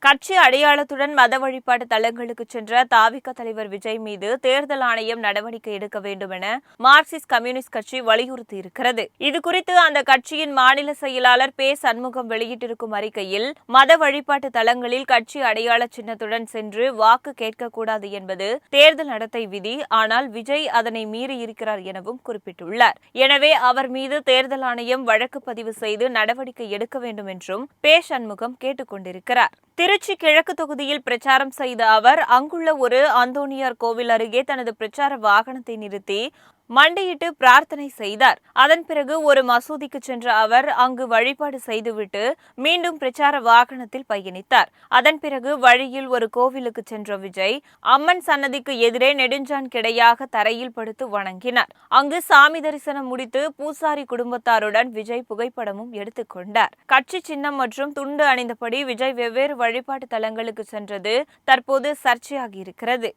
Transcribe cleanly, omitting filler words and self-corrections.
கட்சி அடையாளத்துடன் மத வழிபாட்டு தலங்களுக்கு சென்ற தாவிக தலைவர் விஜய் மீது தேர்தல் ஆணையம் நடவடிக்கை எடுக்க வேண்டும் என மார்க்சிஸ்ட் கம்யூனிஸ்ட் கட்சி வலியுறுத்தியிருக்கிறது. இதுகுறித்து அந்த கட்சியின் மாநில செயலாளர் பே. சண்முகம் வெளியிட்டிருக்கும் அறிக்கையில், மத வழிபாட்டு தலங்களில் கட்சி அடையாள சின்னத்துடன் சென்று வாக்கு கேட்கக்கூடாது என்பது தேர்தல் நடத்தை விதி. ஆனால் விஜய் அதனை மீறி இருக்கிறார் எனவும் குறிப்பிட்டுள்ளார். எனவே அவர் மீது தேர்தல் ஆணையம் வழக்கு பதிவு செய்து நடவடிக்கை எடுக்க வேண்டும் என்றும் பே. சண்முகம் கேட்டுக் கொண்டிருக்கிறார். திருச்சி கிழக்கு தொகுதியில் பிரச்சாரம் செய்த அவர் அங்குள்ள ஒரு அந்தோணியார் கோவில் அருகே தனது பிரச்சார வாகனத்தை நிறுத்தி மண்டியிட்டு பிரார்த்தனை செய்தார். அதன் பிறகு ஒரு மசூதிக்கு சென்ற அவர் அங்கு வழிபாடு செய்துவிட்டு மீண்டும் பிரச்சார வாகனத்தில் பயணித்தார். அதன் பிறகு வழியில் ஒரு கோவிலுக்கு சென்ற விஜய் அம்மன் சன்னதிக்கு எதிரே நெடுஞ்சான் கிடையாக தரையில் படுத்து வணங்கினார். அங்கு சாமி தரிசனம் முடித்து பூசாரி குடும்பத்தாருடன் விஜய் புகைப்படமும் எடுத்துக்கொண்டார். கட்சி சின்னம் மற்றும் துண்டு அணிந்தபடி விஜய் வெவ்வேறு வழிபாட்டு தலங்களுக்கு சென்றது தற்போது சர்ச்சையாகியிருக்கிறது.